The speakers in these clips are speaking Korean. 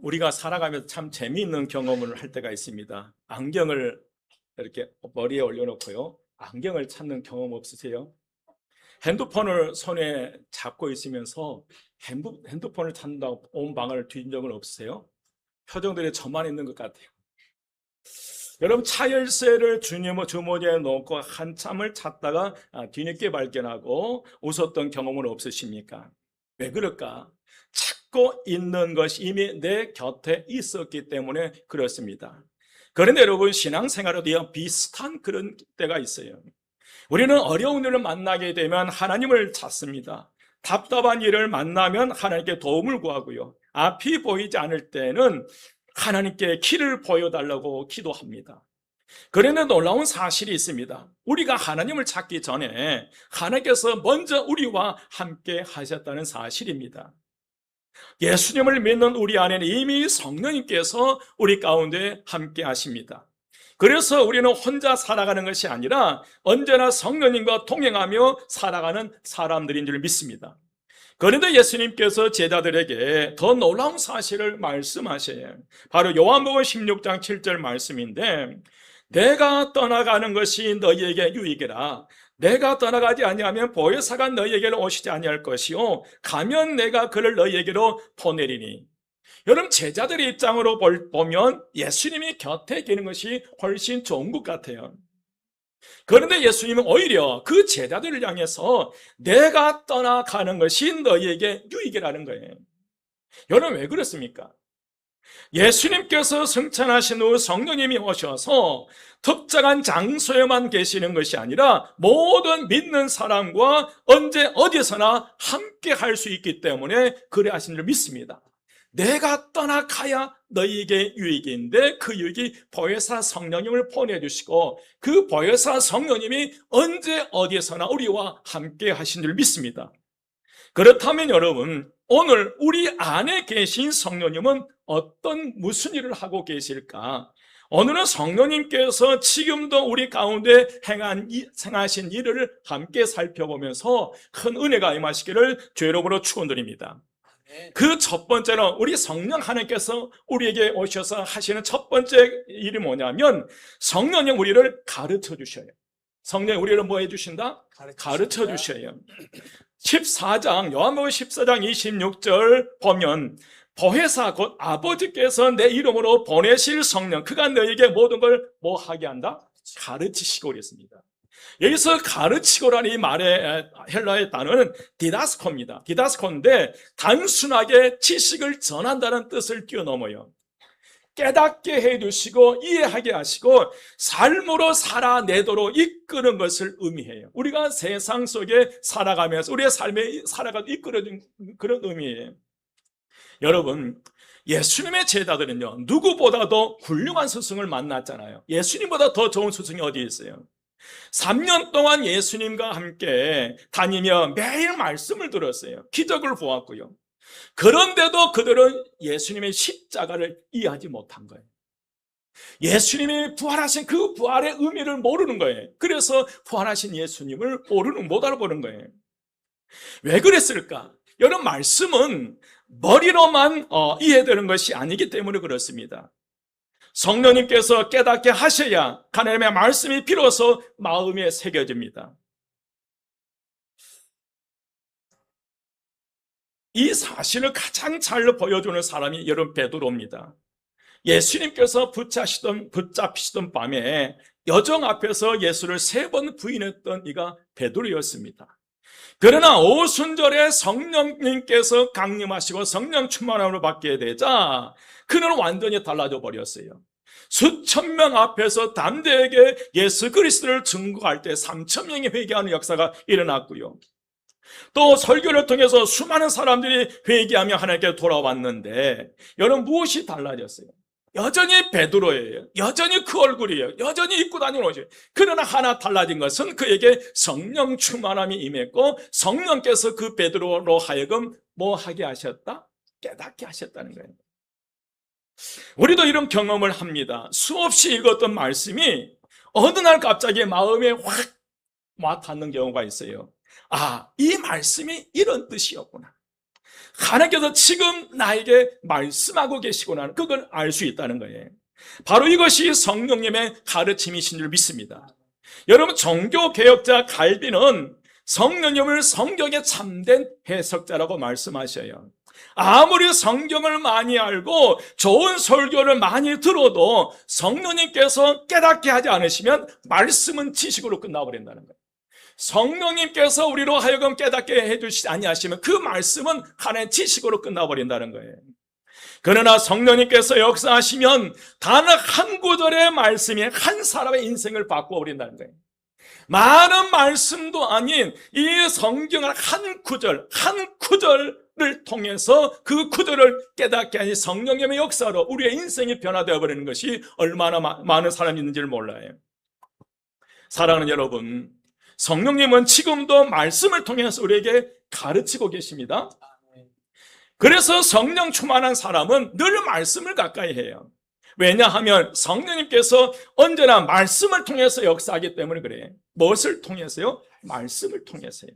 우리가 살아가면서 참 재미있는 경험을 할 때가 있습니다. 안경을 이렇게 머리에 올려놓고요. 안경을 찾는 경험 없으세요? 핸드폰을 손에 잡고 있으면서 핸드폰을 찾는다고 온 방을 뒤진 적은 없으세요? 표정들이 저만 있는 것 같아요. 여러분, 차 열쇠를 주머니에 넣고 한참을 찾다가 뒤늦게 발견하고 웃었던 경험은 없으십니까? 왜 그럴까? 찾고 있는 것이 이미 내 곁에 있었기 때문에 그렇습니다. 그런데 여러분, 신앙생활에도 비슷한 그런 때가 있어요. 우리는 어려운 일을 만나게 되면 하나님을 찾습니다. 답답한 일을 만나면 하나님께 도움을 구하고요. 앞이 보이지 않을 때는 하나님께 길을 보여달라고 기도합니다. 그런데 놀라운 사실이 있습니다. 우리가 하나님을 찾기 전에 하나님께서 먼저 우리와 함께 하셨다는 사실입니다. 예수님을 믿는 우리 안에는 이미 성령님께서 우리 가운데 함께 하십니다. 그래서 우리는 혼자 살아가는 것이 아니라 언제나 성령님과 동행하며 살아가는 사람들인 줄 믿습니다. 그런데 예수님께서 제자들에게 더 놀라운 사실을 말씀하셔요. 바로 요한복음 16장 7절 말씀인데, 내가 떠나가는 것이 너희에게 유익이라. 내가 떠나가지 아니하면 보혜사가 너희에게로 오시지 아니할 것이요 가면 내가 그를 너희에게로 보내리니. 여러분, 제자들의 입장으로 보면 예수님이 곁에 계는 것이 훨씬 좋은 것 같아요. 그런데 예수님은 오히려 그 제자들을 향해서 내가 떠나가는 것이 너희에게 유익이라는 거예요. 여러분, 왜 그렇습니까? 예수님께서 승천하신 후 성령님이 오셔서 특정한 장소에만 계시는 것이 아니라 모든 믿는 사람과 언제 어디서나 함께 할 수 있기 때문에 그래 하신 줄 믿습니다. 내가 떠나가야 너희에게 유익인데 그 유익이 보혜사 성령님을 보내주시고 그 보혜사 성령님이 언제 어디에서나 우리와 함께 하신 줄 믿습니다. 그렇다면 여러분, 오늘 우리 안에 계신 성령님은 무슨 일을 하고 계실까? 오늘은 성령님께서 지금도 우리 가운데 행하신 일을 함께 살펴보면서 큰 은혜가 임하시기를 주의 이름으로 축원드립니다. 그 첫 번째는 우리 성령 하나님께서 우리에게 오셔서 하시는 첫 번째 일이 뭐냐면 성령님 우리를 가르쳐 주셔요. 성령이 우리를 뭐 해주신다? 가르쳐 주셔요. 14장 요한복음 14장 26절 보면 보혜사 곧 아버지께서 내 이름으로 보내실 성령 그가 너에게 모든 걸 뭐 하게 한다? 가르치시고 그랬습니다. 여기서 가르치고라는 이 말의 헬라의 단어는 디다스코입니다. 디다스코인데 단순하게 지식을 전한다는 뜻을 뛰어넘어요. 깨닫게 해주시고 이해하게 하시고 삶으로 살아내도록 이끄는 것을 의미해요. 우리가 세상 속에 살아가면서 우리의 삶에 살아가도 이끌어준 그런 의미예요. 여러분, 예수님의 제자들은요 누구보다도 훌륭한 스승을 만났잖아요. 예수님보다 더 좋은 스승이 어디 있어요? 3년 동안 예수님과 함께 다니며 매일 말씀을 들었어요. 기적을 보았고요. 그런데도 그들은 예수님의 십자가를 이해하지 못한 거예요. 예수님이 부활하신 그 부활의 의미를 모르는 거예요. 그래서 부활하신 예수님을 못 알아보는 거예요. 왜 그랬을까? 여러분, 말씀은 머리로만 이해되는 것이 아니기 때문에 그렇습니다. 성령님께서 깨닫게 하셔야 하나님의 말씀이 비로소 마음에 새겨집니다. 이 사실을 가장 잘 보여주는 사람이 여러분 베드로입니다. 예수님께서 붙잡히시던 밤에 여정 앞에서 예수를 3번 부인했던 이가 베드로였습니다. 그러나 오순절에 성령님께서 강림하시고 성령 충만함을 받게 되자 그는 완전히 달라져 버렸어요. 수천 명 앞에서 담대하게 예수 그리스도를 증거할 때 3천 명이 회개하는 역사가 일어났고요. 또 설교를 통해서 수많은 사람들이 회개하며 하나님께 돌아왔는데 여러분, 무엇이 달라졌어요? 여전히 베드로예요. 여전히 그 얼굴이에요. 여전히 입고 다니는 옷이에요. 그러나 하나 달라진 것은 그에게 성령 충만함이 임했고 성령께서 그 베드로로 하여금 뭐 하게 하셨다? 깨닫게 하셨다는 거예요. 우리도 이런 경험을 합니다. 수없이 읽었던 말씀이 어느 날 갑자기 마음에 확 와닿는 경우가 있어요. 아, 이 말씀이 이런 뜻이었구나. 하나님께서 지금 나에게 말씀하고 계시구나, 그걸 알 수 있다는 거예요. 바로 이것이 성령님의 가르침이신 줄 믿습니다. 여러분, 종교개혁자 갈빈은 성령님을 성경의 참된 해석자라고 말씀하셔요. 아무리 성경을 많이 알고 좋은 설교를 많이 들어도 성령님께서 깨닫게 하지 않으시면 말씀은 지식으로 끝나버린다는 거예요. 성령님께서 우리로 하여금 깨닫게 해주시지 아니하시면 그 말씀은 하나의 지식으로 끝나버린다는 거예요. 그러나 성령님께서 역사하시면 단 한 구절의 말씀이 한 사람의 인생을 바꿔버린다는 거예요. 많은 말씀도 아닌 이 성경을 한 구절을 통해서 그 구절을 깨닫게 하니 성령님의 역사로 우리의 인생이 변화되어 버리는 것이 얼마나 많은 사람이 있는지를 몰라요. 사랑하는 여러분, 성령님은 지금도 말씀을 통해서 우리에게 가르치고 계십니다. 그래서 성령 충만한 사람은 늘 말씀을 가까이 해요. 왜냐하면 성령님께서 언제나 말씀을 통해서 역사하기 때문에 그래요. 무엇을 통해서요? 말씀을 통해서요.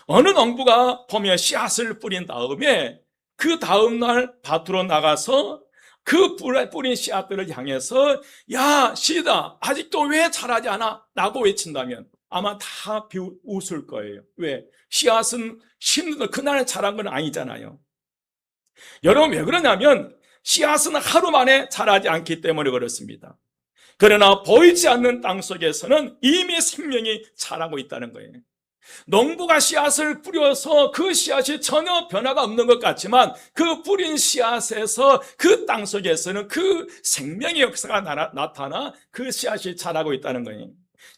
어느 농부가 보면 씨앗을 뿌린 다음에 그 다음날 밭으로 나가서 그 뿌린 씨앗들을 향해서 야, 씨다, 아직도 왜 자라지 않아? 라고 외친다면 아마 다 비웃을 거예요. 왜? 씨앗은 심는 그날 자란 건 아니잖아요. 여러분, 왜 그러냐면 씨앗은 하루 만에 자라지 않기 때문에 그렇습니다. 그러나 보이지 않는 땅 속에서는 이미 생명이 자라고 있다는 거예요. 농부가 씨앗을 뿌려서 그 씨앗이 전혀 변화가 없는 것 같지만 그 뿌린 씨앗에서 그 땅 속에서는 그 생명의 역사가 나타나 그 씨앗이 자라고 있다는 거예요.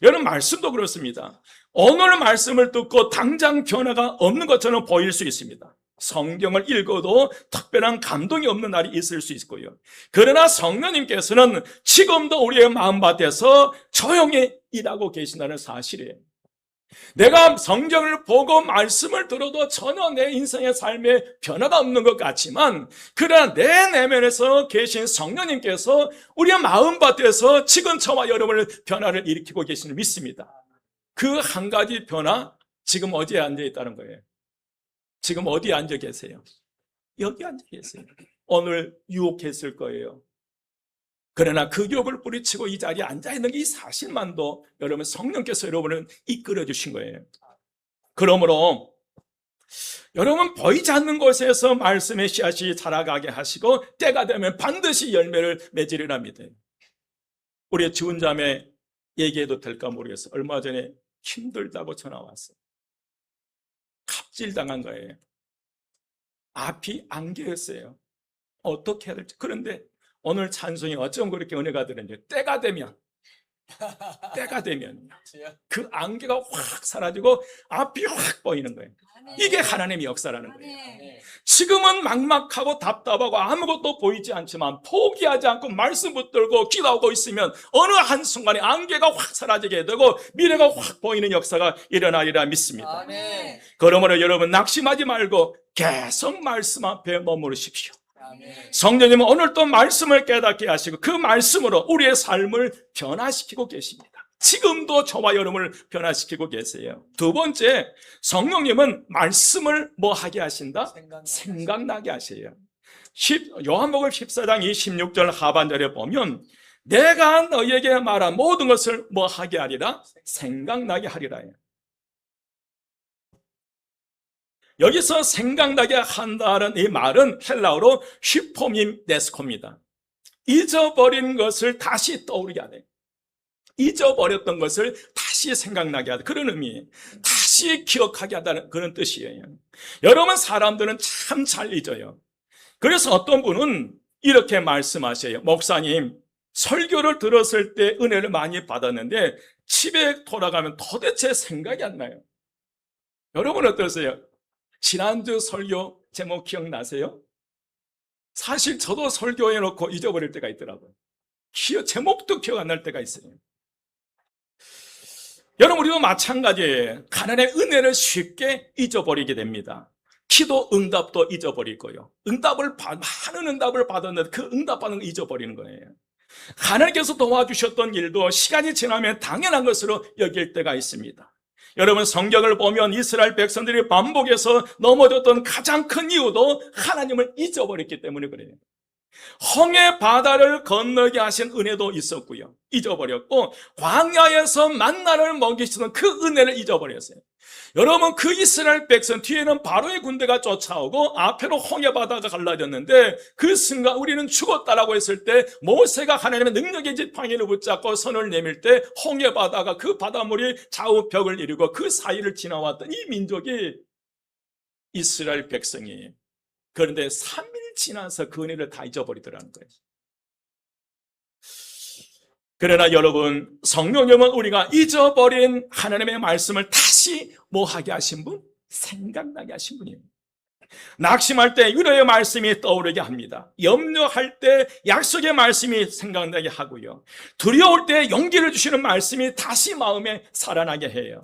여러분, 말씀도 그렇습니다. 오늘 말씀을 듣고 당장 변화가 없는 것처럼 보일 수 있습니다. 성경을 읽어도 특별한 감동이 없는 날이 있을 수 있고요. 그러나 성령님께서는 지금도 우리의 마음밭에서 조용히 일하고 계신다는 사실이에요. 내가 성경을 보고 말씀을 들어도 전혀 내 인생의 삶에 변화가 없는 것 같지만 그러나 내 내면에서 계신 성령님께서 우리의 마음밭에서 지금 저와 여러분을 변화를 일으키고 계시는 믿습니다. 그 한 가지 변화, 지금 어디에 앉아 있다는 거예요? 지금 어디에 앉아 계세요? 여기 앉아 계세요. 오늘 유혹했을 거예요. 그러나 그 유혹을 뿌리치고 이 자리에 앉아있는 이 사실만도 여러분, 성령께서 여러분을 이끌어 주신 거예요. 그러므로 여러분, 보이지 않는 곳에서 말씀의 씨앗이 자라가게 하시고 때가 되면 반드시 열매를 맺으리라 믿어요. 우리의 지훈자매 얘기해도 될까 모르겠어요. 얼마 전에 힘들다고 전화 왔어요. 갑질당한 거예요. 앞이 안개였어요. 어떻게 해야 될지. 그런데 오늘 찬송이 어쩜 그렇게 은혜가 되는지, 때가 되면 그 안개가 확 사라지고 앞이 확 보이는 거예요. 이게 하나님의 역사라는 거예요. 지금은 막막하고 답답하고 아무것도 보이지 않지만 포기하지 않고 말씀 붙들고 기도하고 있으면 어느 한순간에 안개가 확 사라지게 되고 미래가 확 보이는 역사가 일어나리라 믿습니다. 그러므로 여러분, 낙심하지 말고 계속 말씀 앞에 머무르십시오. 성령님은 오늘 또 말씀을 깨닫게 하시고 그 말씀으로 우리의 삶을 변화시키고 계십니다. 지금도 저와 여러분을 변화시키고 계세요. 두 번째, 성령님은 말씀을 뭐 하게 하신다? 생각나게 하세요. 요한복음 14장 26절 하반절에 보면 내가 너희에게 말한 모든 것을 뭐 하게 하리라? 생각나게 하리라. 여기서 생각나게 한다는 이 말은 헬라어로 슈포밈 네스코입니다. 잊어버린 것을 다시 떠오르게 하네. 잊어버렸던 것을 다시 생각나게 하다, 그런 의미, 다시 기억하게 하다는 그런 뜻이에요. 여러분, 사람들은 참 잘 잊어요. 그래서 어떤 분은 이렇게 말씀하셔요. 목사님, 설교를 들었을 때 은혜를 많이 받았는데 집에 돌아가면 도대체 생각이 안 나요. 여러분 어떠세요? 지난주 설교 제목 기억나세요? 사실 저도 설교해놓고 잊어버릴 때가 있더라고요. 제목도 기억 안 날 때가 있어요. 여러분, 우리도 마찬가지예요. 하나님의 은혜를 쉽게 잊어버리게 됩니다. 기도 응답도 잊어버리고요. 많은 응답을 받았는데 그 응답받는 걸 잊어버리는 거예요. 하나님께서 도와주셨던 일도 시간이 지나면 당연한 것으로 여길 때가 있습니다. 여러분, 성경을 보면 이스라엘 백성들이 반복해서 넘어졌던 가장 큰 이유도 하나님을 잊어버렸기 때문에 그래요. 홍해 바다를 건너게 하신 은혜도 있었고요, 잊어버렸고, 광야에서 만나를 먹이시는 그 은혜를 잊어버렸어요. 여러분, 그 이스라엘 백성 뒤에는 바로의 군대가 쫓아오고 앞에로 홍해 바다가 갈라졌는데, 그 순간 우리는 죽었다라고 했을 때 모세가 하나님의 능력의 지팡이를 붙잡고 손을 내밀 때 홍해 바다가, 그 바닷물이 좌우 벽을 이루고 그 사이를 지나왔던 이 민족이 이스라엘 백성이에요. 그런데 3일 지나서 그 은혜를 다 잊어버리더라는 거예요. 그러나 여러분, 성령님은 우리가 잊어버린 하나님의 말씀을 다시 뭐하게 하신 분? 생각나게 하신 분이에요. 낙심할 때 위로의 말씀이 떠오르게 합니다. 염려할 때 약속의 말씀이 생각나게 하고요, 두려울 때 용기를 주시는 말씀이 다시 마음에 살아나게 해요.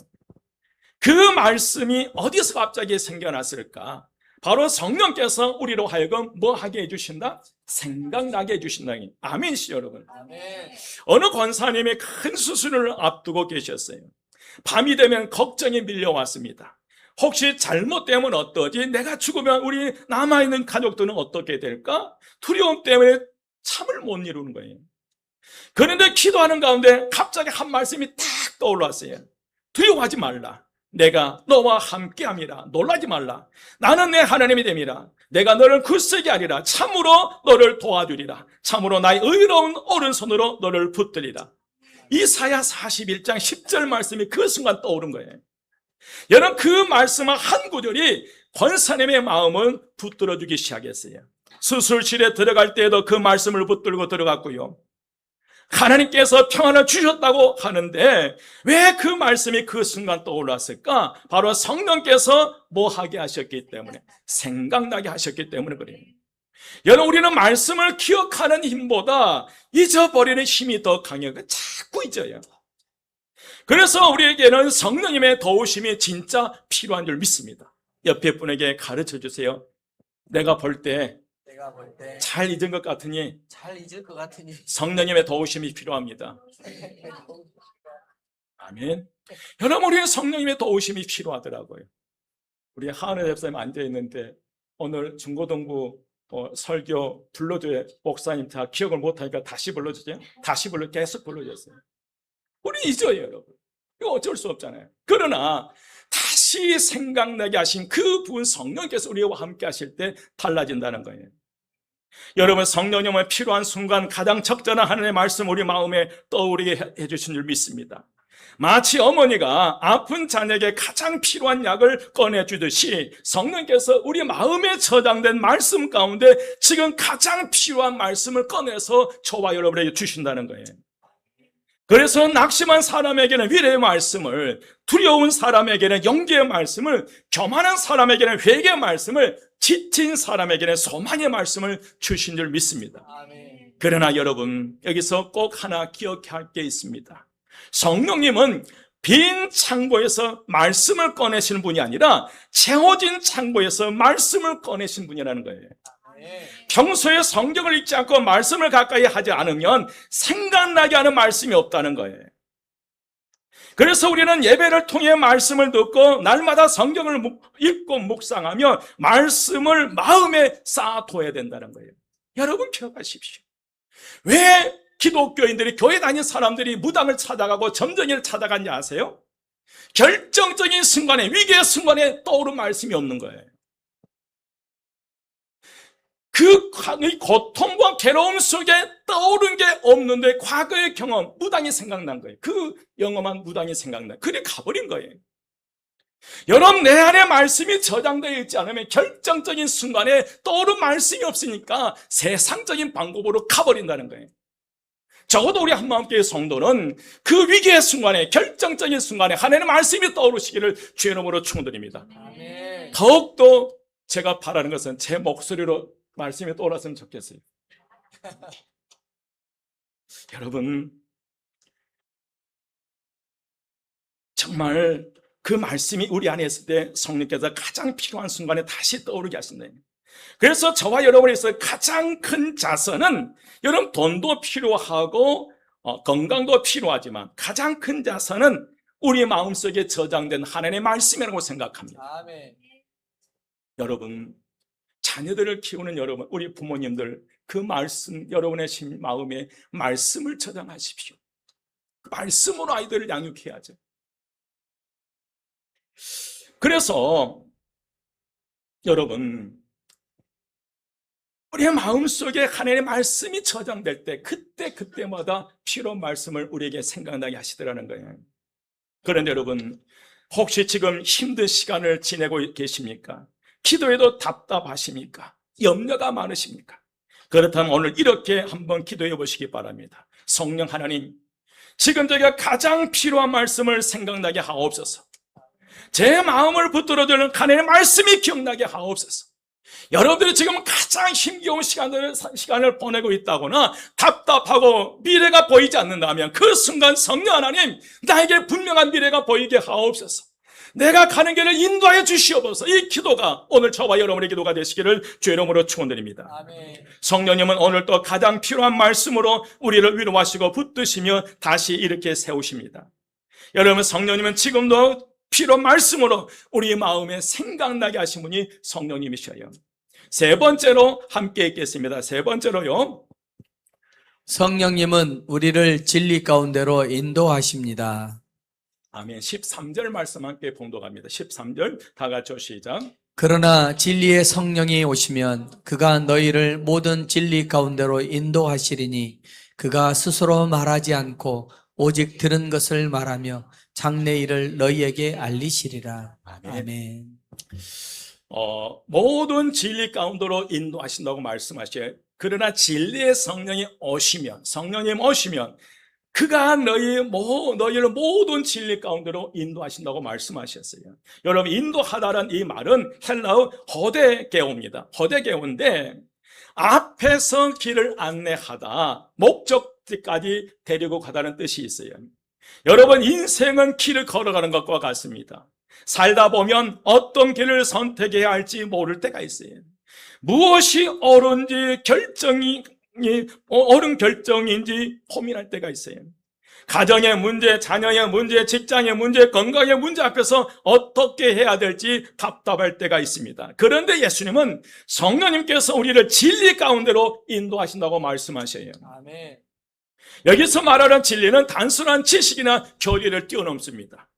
그 말씀이 어디서 갑자기 생겨났을까? 바로 성령께서 우리로 하여금 뭐하게 해주신다? 생각나게 해주신다. 아멘이시죠, 여러분? 아멘. 어느 권사님이 큰 수술을 앞두고 계셨어요. 밤이 되면 걱정이 밀려왔습니다. 혹시 잘못되면 어떠지? 내가 죽으면 우리 남아있는 가족들은 어떻게 될까? 두려움 때문에 잠을 못 이루는 거예요. 그런데 기도하는 가운데 갑자기 한 말씀이 탁 떠올랐어요. 두려워하지 말라. 내가 너와 함께함이라. 놀라지 말라. 나는 내 하나님이 됨이라. 내가 너를 굳세게 하리라. 참으로 너를 도와주리라. 참으로 나의 의로운 오른손으로 너를 붙들리라. 이사야 41장 10절 말씀이 그 순간 떠오른 거예요. 여러분, 그 말씀한 한 구절이 권사님의 마음은 붙들어주기 시작했어요. 수술실에 들어갈 때에도 그 말씀을 붙들고 들어갔고요, 하나님께서 평안을 주셨다고 하는데 왜 그 말씀이 그 순간 떠올랐을까? 바로 성령께서 뭐 하게 하셨기 때문에, 생각나게 하셨기 때문에 그래요. 여러분, 우리는 말씀을 기억하는 힘보다 잊어버리는 힘이 더 강해요. 자꾸 잊어요. 그래서 우리에게는 성령님의 도우심이 진짜 필요한 줄 믿습니다. 옆에 분에게 가르쳐 주세요. 내가 볼 때 잘 잊은 것 같으니 성령님의 도우심이 필요합니다. 아멘. 여러분, 우리는 성령님의 도우심이 필요하더라고요. 우리 하은혜 집사님 앉아있는데 오늘 중고등부 설교 불러줘요. 목사님 다 기억을 못하니까 다시 불러주세요. 다시 계속 불러줬어요. 우리 잊어요, 여러분. 이거 어쩔 수 없잖아요. 그러나 다시 생각나게 하신 그분 성령께서 우리와 함께 하실 때 달라진다는 거예요. 여러분, 성령님은 필요한 순간 가장 적절한 하나님의 말씀 우리 마음에 떠오르게 해주신 줄 믿습니다. 마치 어머니가 아픈 자녀에게 가장 필요한 약을 꺼내주듯이 성령께서 우리 마음에 저장된 말씀 가운데 지금 가장 필요한 말씀을 꺼내서 저와 여러분에게 주신다는 거예요. 그래서 낙심한 사람에게는 위로의 말씀을, 두려운 사람에게는 용기의 말씀을, 교만한 사람에게는 회개의 말씀을, 지친 사람에게는 소망의 말씀을 주신 줄 믿습니다. 그러나 여러분, 여기서 꼭 하나 기억할 게 있습니다. 성령님은 빈 창고에서 말씀을 꺼내시는 분이 아니라 채워진 창고에서 말씀을 꺼내신 분이라는 거예요. 평소에 성경을 읽지 않고 말씀을 가까이 하지 않으면 생각나게 하는 말씀이 없다는 거예요. 그래서 우리는 예배를 통해 말씀을 듣고 날마다 성경을 읽고 묵상하며 말씀을 마음에 쌓아둬야 된다는 거예요. 여러분, 기억하십시오. 왜 기독교인들이, 교회 다니는 사람들이 무당을 찾아가고 점쟁이를 찾아갔냐 아세요? 결정적인 순간에, 위기의 순간에 떠오른 말씀이 없는 거예요. 그 고통과 괴로움 속에 떠오른 게 없는데 과거의 경험, 무당이 생각난 거예요. 그 영험한 무당이 생각나. 그래 가버린 거예요. 여러분, 내 안에 말씀이 저장되어 있지 않으면 결정적인 순간에 떠오른 말씀이 없으니까 세상적인 방법으로 가버린다는 거예요. 적어도 우리 한마음교회 성도는 그 위기의 순간에, 결정적인 순간에 하나님의 말씀이 떠오르시기를 주의 이름으로 축원드립니다. 더욱더 제가 바라는 것은 제 목소리로 말씀이 떠올랐으면 좋겠어요. 여러분, 정말 그 말씀이 우리 안에 있을 때 성령께서 가장 필요한 순간에 다시 떠오르게 하신다. 그래서 저와 여러분에 있어 가장 큰 자선은, 여러분, 돈도 필요하고 건강도 필요하지만 가장 큰 자선은 우리 마음속에 저장된 하나님의 말씀이라고 생각합니다. 아멘. 여러분, 자녀들을 키우는 여러분, 우리 부모님들, 그 말씀, 여러분의 마음에 말씀을 저장하십시오. 그 말씀으로 아이들을 양육해야죠. 그래서 여러분, 우리의 마음속에 하나님의 말씀이 저장될 때 그때마다 필요한 말씀을 우리에게 생각나게 하시더라는 거예요. 그런데 여러분, 혹시 지금 힘든 시간을 지내고 계십니까? 기도해도 답답하십니까? 염려가 많으십니까? 그렇다면 오늘 이렇게 한번 기도해 보시기 바랍니다. 성령 하나님, 지금 제가 가장 필요한 말씀을 생각나게 하옵소서. 제 마음을 붙들어주는 하나님의 말씀이 기억나게 하옵소서. 여러분들이 지금 가장 힘겨운 시간을 보내고 있다거나 답답하고 미래가 보이지 않는다면 그 순간 성령 하나님, 나에게 분명한 미래가 보이게 하옵소서. 내가 가는 길을 인도하여 주시옵소서. 이 기도가 오늘 저와 여러분의 기도가 되시기를 주의 이름으로 축원드립니다. 아멘. 성령님은 오늘 또 가장 필요한 말씀으로 우리를 위로하시고 붙드시며 다시 이렇게 세우십니다. 여러분, 성령님은 지금도 필요한 말씀으로 우리 마음에 생각나게 하신 분이 성령님이셔요. 세 번째로 함께 읽겠습니다. 세 번째로요, 성령님은 우리를 진리 가운데로 인도하십니다. 아멘. 13절 말씀 함께 봉독합니다. 13절 다 같이 시작. 그러나 진리의 성령이 오시면 그가 너희를 모든 진리 가운데로 인도하시리니 그가 스스로 말하지 않고 오직 들은 것을 말하며 장래 일을 너희에게 알리시리라. 아멘. 아멘. 모든 진리 가운데로 인도하신다고 말씀하셔요. 그러나 진리의 성령이 오시면, 성령님 오시면 그가 너희를 모든 진리 가운데로 인도하신다고 말씀하셨어요. 여러분, 인도하다라는 이 말은 헬라어 호데게오입니다. 호데게오인데 앞에서 길을 안내하다, 목적지까지 데리고 가다는 뜻이 있어요. 여러분, 인생은 길을 걸어가는 것과 같습니다. 살다 보면 어떤 길을 선택해야 할지 모를 때가 있어요. 무엇이 옳은 결정인지 고민할 때가 있어요. 가정의 문제, 자녀의 문제, 직장의 문제, 건강의 문제 앞에서 어떻게 해야 될지 답답할 때가 있습니다. 그런데 예수님은 성령님께서 우리를 진리 가운데로 인도하신다고 말씀하셔요. 아멘. 여기서 말하는 진리는 단순한 지식이나 교리를 뛰어넘습니다.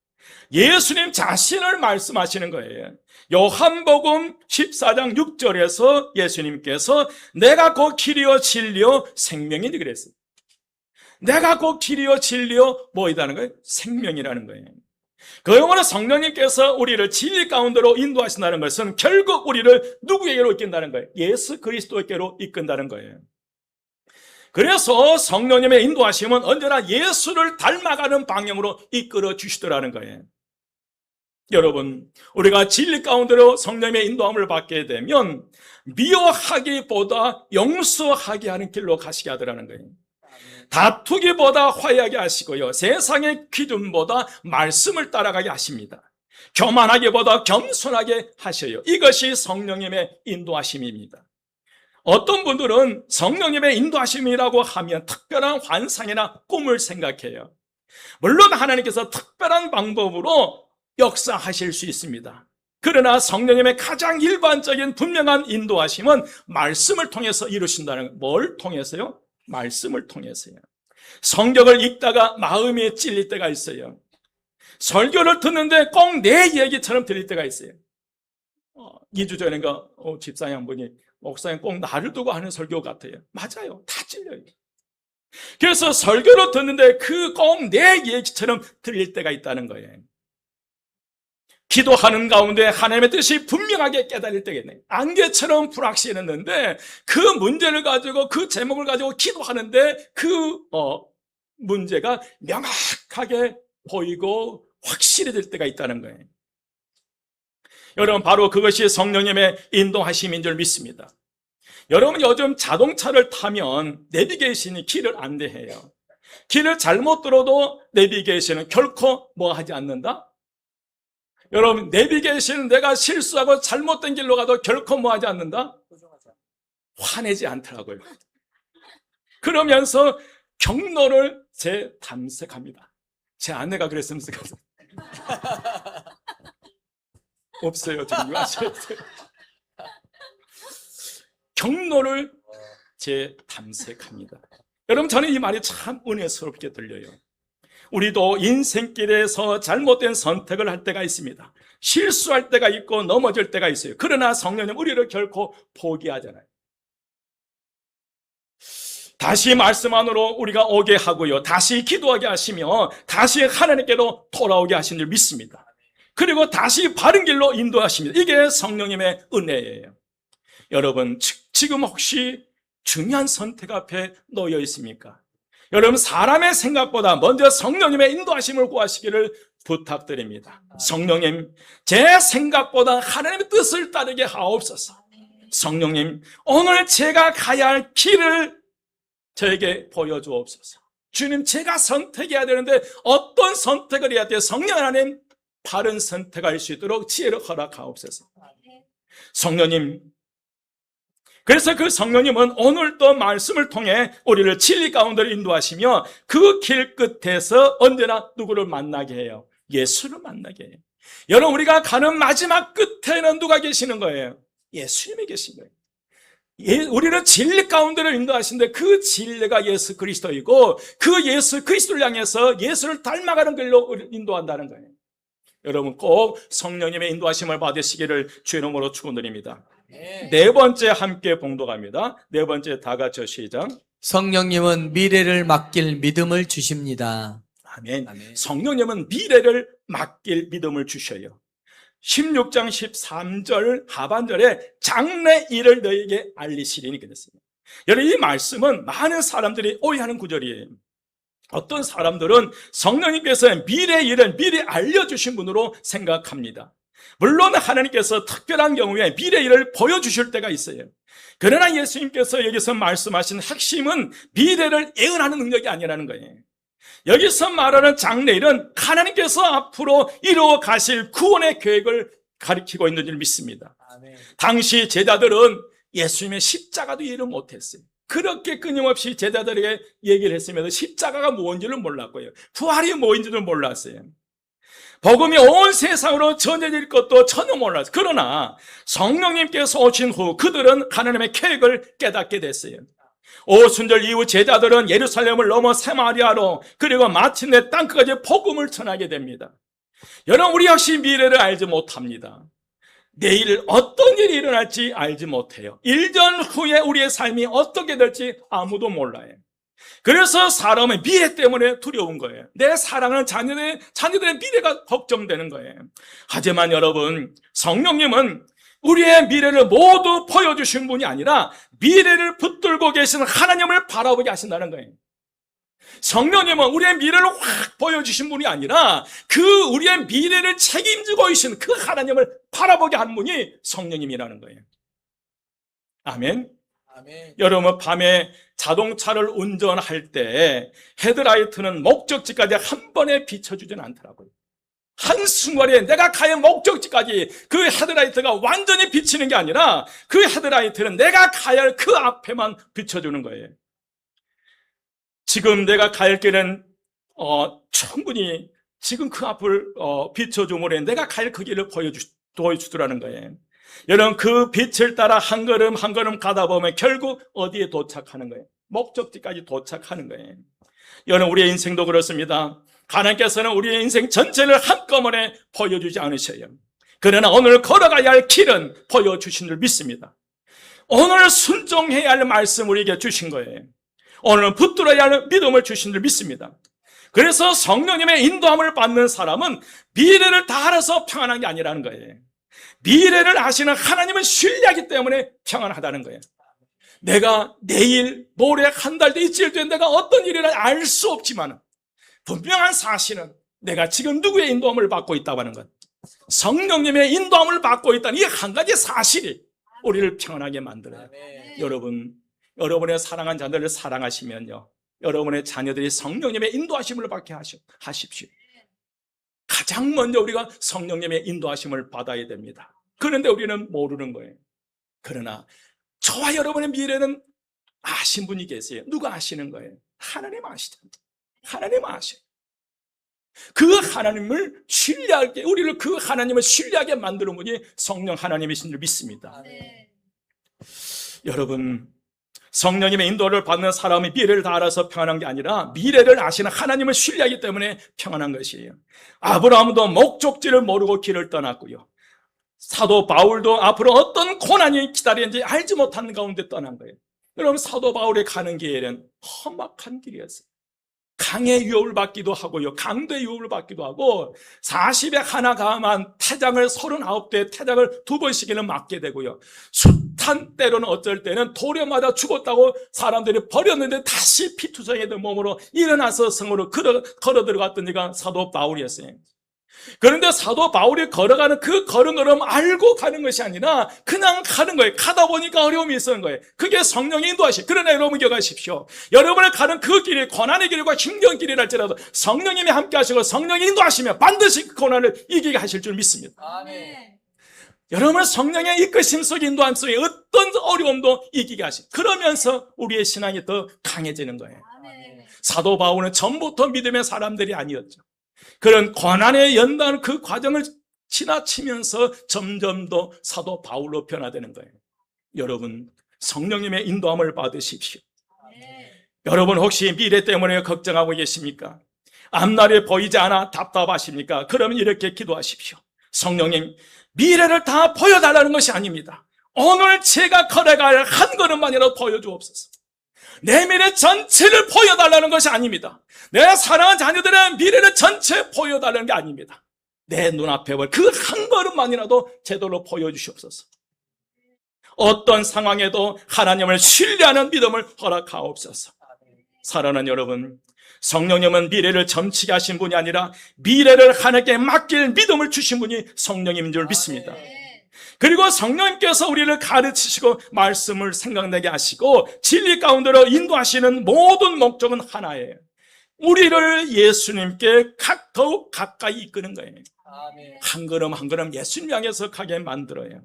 예수님 자신을 말씀하시는 거예요. 요한복음 14장 6절에서 예수님께서 내가 곧 길이요 진리요 생명이니 그랬어요. 내가 곧 길이요 진리요 뭐이다는 거예요? 생명이라는 거예요. 그 영어로 성령님께서 우리를 진리 가운데로 인도하신다는 것은 결국 우리를 누구에게로 이끈다는 거예요? 예수 그리스도에게로 이끈다는 거예요. 그래서 성령님의 인도하심은 언제나 예수를 닮아가는 방향으로 이끌어 주시더라는 거예요. 여러분, 우리가 진리 가운데로 성령님의 인도함을 받게 되면 미워하기보다 용서하게 하는 길로 가시게 하더라는 거예요. 다투기보다 화해하게 하시고요, 세상의 기준보다 말씀을 따라가게 하십니다. 교만하기보다 겸손하게 하셔요. 이것이 성령님의 인도하심입니다. 어떤 분들은 성령님의 인도하심이라고 하면 특별한 환상이나 꿈을 생각해요. 물론 하나님께서 특별한 방법으로 역사하실 수 있습니다. 그러나 성령님의 가장 일반적인 분명한 인도하심은 말씀을 통해서 이루신다는, 뭘 통해서요? 말씀을 통해서요. 성경을 읽다가 마음이 찔릴 때가 있어요. 설교를 듣는데 꼭 내 얘기처럼 들릴 때가 있어요. 2주 전인가 집사님 한 분이 목사님 꼭 나를 두고 하는 설교 같아요. 맞아요. 다 찔려요. 그래서 설교를 듣는데 그 꼭 내 얘기처럼 들릴 때가 있다는 거예요. 기도하는 가운데 하나님의 뜻이 분명하게 깨달을 때겠네. 안개처럼 불확실했는데 그 문제를 가지고, 그 제목을 가지고 기도하는데 그 문제가 명확하게 보이고 확실히 될 때가 있다는 거예요. 여러분, 바로 그것이 성령님의 인도하심인 줄 믿습니다. 여러분, 요즘 자동차를 타면 내비게이션이 길을 안내해요. 길을 잘못 들어도 내비게이션은 결코 뭐 하지 않는다? 여러분, 내비게이션은 내가 실수하고 잘못된 길로 가도 결코 뭐 하지 않는다? 화내지 않더라고요. 그러면서 경로를 재탐색합니다. 제 아내가 그랬으면 좋겠어요. 없어요. 지금 아셔야 돼요. 경로를 제 탐색합니다. 여러분, 저는 이 말이 참 은혜스럽게 들려요. 우리도 인생길에서 잘못된 선택을 할 때가 있습니다. 실수할 때가 있고 넘어질 때가 있어요. 그러나 성령님 우리를 결코 포기하잖아요. 다시 말씀 안으로 우리가 오게 하고요, 다시 기도하게 하시며 다시 하나님께로 돌아오게 하신 줄 믿습니다. 그리고 다시 바른 길로 인도하십니다. 이게 성령님의 은혜예요. 여러분, 지금 혹시 중요한 선택 앞에 놓여 있습니까? 여러분, 사람의 생각보다 먼저 성령님의 인도하심을 구하시기를 부탁드립니다. 성령님, 제 생각보다 하나님의 뜻을 따르게 하옵소서. 성령님, 오늘 제가 가야 할 길을 저에게 보여주옵소서. 주님, 제가 선택해야 되는데 어떤 선택을 해야 돼요? 성령 하나님, 바른 선택할 수 있도록 지혜를 허락하옵소서. 성령님, 그래서 그 성령님은 오늘도 말씀을 통해 우리를 진리 가운데로 인도하시며 그 길 끝에서 언제나 누구를 만나게 해요? 예수를 만나게 해요. 여러분, 우리가 가는 마지막 끝에는 누가 계시는 거예요? 예수님이 계신 거예요. 우리는 진리 가운데로 인도하시는데 그 진리가 예수 그리스도이고 그 예수 그리스도를 향해서 예수를 닮아가는 길로 인도한다는 거예요. 여러분, 꼭 성령님의 인도하심을 받으시기를 주의 이름으로 축원드립니다. 네 번째 함께 봉독합니다. 네 번째 다 같이 시작. 성령님은 미래를 맡길 믿음을 주십니다. 아멘. 성령님은 미래를 맡길 믿음을 주셔요. 16장 13절 하반절에 장래일을 너에게 알리시리니 그랬습니다. 여러분, 이 말씀은 많은 사람들이 오해하는 구절이에요. 어떤 사람들은 성령님께서 미래의 일을 미리 알려주신 분으로 생각합니다. 물론 하나님께서 특별한 경우에 미래의 일을 보여주실 때가 있어요. 그러나 예수님께서 여기서 말씀하신 핵심은 미래를 예언하는 능력이 아니라는 거예요. 여기서 말하는 장래일은 하나님께서 앞으로 이루어 가실 구원의 계획을 가리키고 있는 줄 믿습니다. 당시 제자들은 예수님의 십자가도 이해를 못했어요. 그렇게 끊임없이 제자들에게 얘기를 했으면서 십자가가 뭔지를 몰랐고요, 부활이 뭔지를 몰랐어요. 복음이 온 세상으로 전해질 것도 전혀 몰랐어요. 그러나 성령님께서 오신 후 그들은 하나님의 계획을 깨닫게 됐어요. 오순절 이후 제자들은 예루살렘을 넘어 사마리아로 그리고 마침내 땅끝까지 복음을 전하게 됩니다. 여러분, 우리 역시 미래를 알지 못합니다. 내일 어떤 일이 일어날지 알지 못해요. 1년 후에 우리의 삶이 어떻게 될지 아무도 몰라요. 그래서 사람의 미래 때문에 두려운 거예요. 내 사랑하는 자녀들의 미래가 걱정되는 거예요. 하지만 여러분, 성령님은 우리의 미래를 모두 보여주신 분이 아니라 미래를 붙들고 계신 하나님을 바라보게 하신다는 거예요. 성령님은 우리의 미래를 확 보여주신 분이 아니라 그 우리의 미래를 책임지고 계신 그 하나님을 바라보게 하는 분이 성령님이라는 거예요. 아멘. 여러분, 밤에 자동차를 운전할 때 헤드라이트는 목적지까지 한 번에 비춰주지는 않더라고요. 한순간에 내가 가야 목적지까지 그 헤드라이트가 완전히 비치는 게 아니라 그 헤드라이트는 내가 가야 할 그 앞에만 비춰주는 거예요. 지금 내가 갈 길은 충분히 지금 그 앞을 비춰주므로 내가 갈 그 길을 보여주더라는 거예요. 여러분, 그 빛을 따라 한 걸음 한 걸음 가다 보면 결국 어디에 도착하는 거예요? 목적지까지 도착하는 거예요. 여러분, 우리의 인생도 그렇습니다. 하나님께서는 우리의 인생 전체를 한꺼번에 보여주지 않으셔요. 그러나 오늘 걸어가야 할 길은 보여주신 줄 믿습니다. 오늘 순종해야 할 말씀 우리에게 주신 거예요. 오늘 붙들어야 할 믿음을 주신 줄 믿습니다. 그래서 성령님의 인도함을 받는 사람은 미래를 다 알아서 평안한 게 아니라는 거예요. 미래를 아시는 하나님을 신뢰하기 때문에 평안하다는 거예요. 내가 내일, 모레, 한 달 뒤, 일주일 뒤에 내가 어떤 일이라 알 수 없지만 분명한 사실은 내가 지금 누구의 인도함을 받고 있다고 하는 것, 성령님의 인도함을 받고 있다는 이 한 가지 사실이 우리를 평안하게 만들어요. 여러분, 여러분의 사랑한 자들을 사랑하시면요, 여러분의 자녀들이 성령님의 인도하심을 받게 하십시오. 가장 먼저 우리가 성령님의 인도하심을 받아야 됩니다. 그런데 우리는 모르는 거예요. 그러나 저와 여러분의 미래는 아신 분이 계세요. 누가 아시는 거예요? 하나님 아시잖아요. 하나님 아셔요. 그 하나님을 신뢰하게, 우리를 그 하나님을 신뢰하게 만드는 분이 성령 하나님이신 줄 믿습니다. 여러분, 성령님의 인도를 받는 사람이 미래를 다 알아서 평안한 게 아니라 미래를 아시는 하나님을 신뢰하기 때문에 평안한 것이에요. 아브라함도 목적지를 모르고 길을 떠났고요. 사도 바울도 앞으로 어떤 고난이 기다리는지 알지 못하는 가운데 떠난 거예요. 여러분, 사도 바울이 가는 길은 험악한 길이었어요. 강의 유혹을 받기도 하고요, 강도의 유혹을 받기도 하고, 40에 하나 가만 태장을 39대 태장을 2번씩이나 맞게 되고요, 숱한 때로는 어쩔 때는 도려마다 죽었다고 사람들이 버렸는데 다시 피투성이 된 몸으로 일어나서 성으로 걸어 들어갔던 이가 사도 바울이었어요. 그런데 사도 바울이 걸어가는 그 걸음걸음 알고 가는 것이 아니라 그냥 가는 거예요. 가다 보니까 어려움이 있었는 거예요. 그게 성령의 인도하시. 그러나 여러분 기억하십시오. 여러분을 가는 그 길이 고난의 길과 힘겨운 길이랄지라도 성령님이 함께 하시고 성령이 인도하시면 반드시 그 고난을 이기게 하실 줄 믿습니다. 아멘. 여러분을 성령의 이끄심 속에, 인도함 속에 어떤 어려움도 이기게 하시. 그러면서 우리의 신앙이 더 강해지는 거예요. 사도 바울은 전부터 믿음의 사람들이 아니었죠. 그런 고난의 연단 그 과정을 지나치면서 점점 더 사도 바울로 변화되는 거예요. 여러분, 성령님의 인도함을 받으십시오. 여러분, 혹시 미래 때문에 걱정하고 계십니까? 앞날이 보이지 않아 답답하십니까? 그러면 이렇게 기도하십시오. 성령님, 미래를 다 보여달라는 것이 아닙니다. 오늘 제가 걸어갈 한 걸음만이라도 보여주옵소서. 내 미래 전체를 보여달라는 것이 아닙니다. 내 사랑하는 자녀들의 미래를 전체 보여달라는 게 아닙니다. 내 눈앞에 그 한 걸음만이라도 제대로 보여주시옵소서. 어떤 상황에도 하나님을 신뢰하는 믿음을 허락하옵소서. 사랑하는 여러분, 성령님은 미래를 점치게 하신 분이 아니라 미래를 하나님께 맡길 믿음을 주신 분이 성령님인 줄 믿습니다. 그리고 성령님께서 우리를 가르치시고 말씀을 생각나게 하시고 진리 가운데로 인도하시는 모든 목적은 하나예요. 우리를 예수님께 더욱 가까이 이끄는 거예요. 한 걸음 한 걸음 예수님 향해서 가게 만들어요.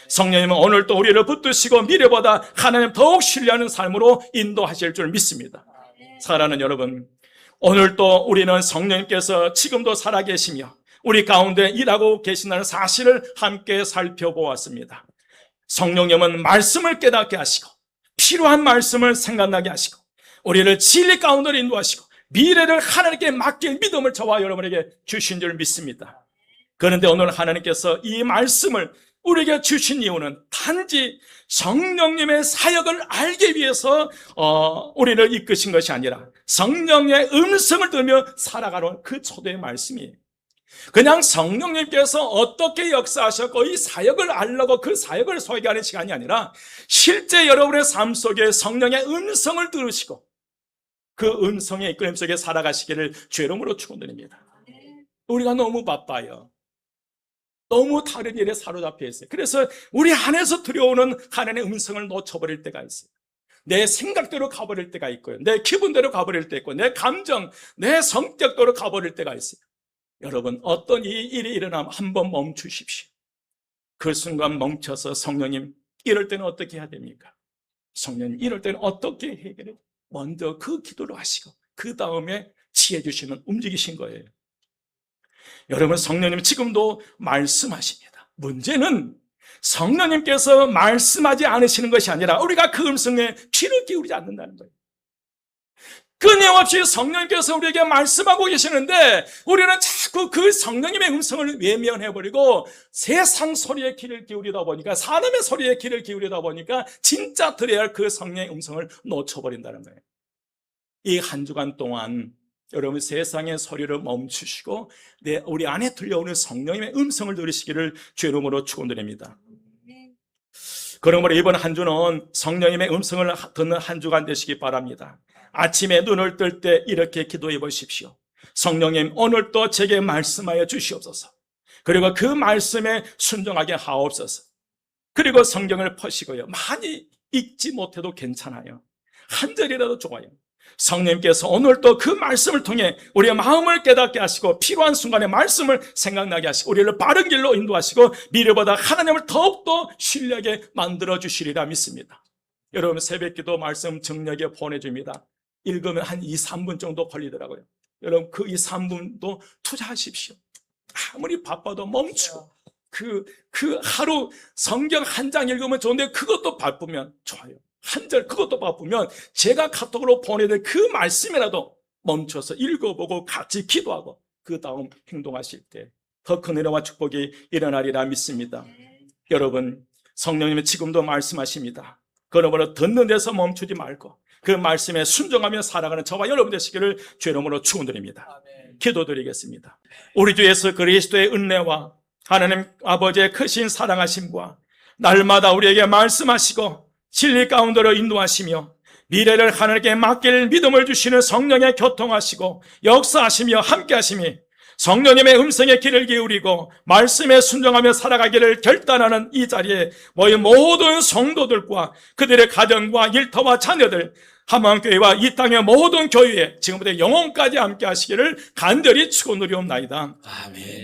성령님은 오늘 또 우리를 붙드시고 미래보다 하나님 더욱 신뢰하는 삶으로 인도하실 줄 믿습니다. 사랑하는 여러분, 오늘 또 우리는 성령님께서 지금도 살아계시며 우리 가운데 일하고 계신다는 사실을 함께 살펴보았습니다. 성령님은 말씀을 깨닫게 하시고 필요한 말씀을 생각나게 하시고 우리를 진리 가운데로 인도하시고 미래를 하나님께 맡길 믿음을 저와 여러분에게 주신 줄 믿습니다. 그런데 오늘 하나님께서 이 말씀을 우리에게 주신 이유는 단지 성령님의 사역을 알기 위해서 우리를 이끄신 것이 아니라 성령의 음성을 들으며 살아가는 그 초대의 말씀이에요. 그냥 성령님께서 어떻게 역사하셨고 이 사역을 알려고 그 사역을 소개하는 시간이 아니라 실제 여러분의 삶 속에 성령의 음성을 들으시고 그 음성의 이끌림 속에 살아가시기를 주의 이름으로 축원드립니다. 우리가 너무 바빠요. 너무 다른 일에 사로잡혀 있어요. 그래서 우리 안에서 들려오는 하나님의 음성을 놓쳐버릴 때가 있어요. 내 생각대로 가버릴 때가 있고요. 내 기분대로 가버릴 때 있고 내 감정, 내 성격대로 가버릴 때가 있어요. 여러분, 어떤 일이 일어나면 한번 멈추십시오. 그 순간 멈춰서 성령님, 이럴 때는 어떻게 해야 됩니까? 성령님, 이럴 때는 어떻게 해결해요? 먼저 그 기도를 하시고 그 다음에 지혜 주시면 움직이신 거예요. 여러분, 성령님 지금도 말씀하십니다. 문제는 성령님께서 말씀하지 않으시는 것이 아니라 우리가 그 음성에 귀를 기울이지 않는다는 거예요. 끊임없이 성령님께서 우리에게 말씀하고 계시는데 우리는 자꾸 그 성령님의 음성을 외면해버리고 세상 소리에 귀를 기울이다 보니까, 사람의 소리에 귀를 기울이다 보니까 진짜 들어야 할 그 성령의 음성을 놓쳐버린다는 거예요. 이 한 주간 동안 여러분 세상의 소리를 멈추시고 우리 안에 들려오는 성령님의 음성을 들으시기를 주의 이름으로 축원드립니다. 그러므로 이번 한 주는 성령님의 음성을 듣는 한 주간 되시기 바랍니다. 아침에 눈을 뜰 때 이렇게 기도해 보십시오. 성령님, 오늘도 제게 말씀하여 주시옵소서. 그리고 그 말씀에 순종하게 하옵소서. 그리고 성경을 펴시고요. 많이 읽지 못해도 괜찮아요. 한 절이라도 좋아요. 성령님께서 오늘도 그 말씀을 통해 우리의 마음을 깨닫게 하시고 필요한 순간에 말씀을 생각나게 하시고 우리를 바른 길로 인도하시고 미래보다 하나님을 더욱더 신뢰하게 만들어주시리라 믿습니다. 여러분, 새벽기도 말씀 정력에 보내줍니다. 읽으면 한 2, 3분 정도 걸리더라고요. 여러분 그 이 3분도 투자하십시오. 아무리 바빠도 멈추고 그 하루 성경 한 장 읽으면 좋은데 그것도 바쁘면 좋아요. 한 절 그것도 바쁘면 제가 카톡으로 보내는 그 말씀이라도 멈춰서 읽어보고 같이 기도하고 그 다음 행동하실 때 더 큰 은혜와 축복이 일어나리라 믿습니다. 여러분 성령님은 지금도 말씀하십니다. 그러므로 듣는 데서 멈추지 말고 그 말씀에 순종하며 살아가는 저와 여러분 되시기를 주의 이름으로 축원드립니다. 기도드리겠습니다. 우리 주 예수 그리스도의 은혜와 하나님 아버지의 크신 사랑하심과 날마다 우리에게 말씀하시고 진리 가운데로 인도하시며 미래를 하나님께 맡길 믿음을 주시는 성령의 교통하시고 역사하시며 함께하심이 성령님의 음성에 귀를 기울이고 말씀에 순종하며 살아가기를 결단하는 이 자리에 모인 모든 성도들과 그들의 가정과 일터와 자녀들 함안교회와 이 땅의 모든 교회에 지금부터 영혼까지 함께 하시기를 간절히 축원드리옵나이다. 아멘.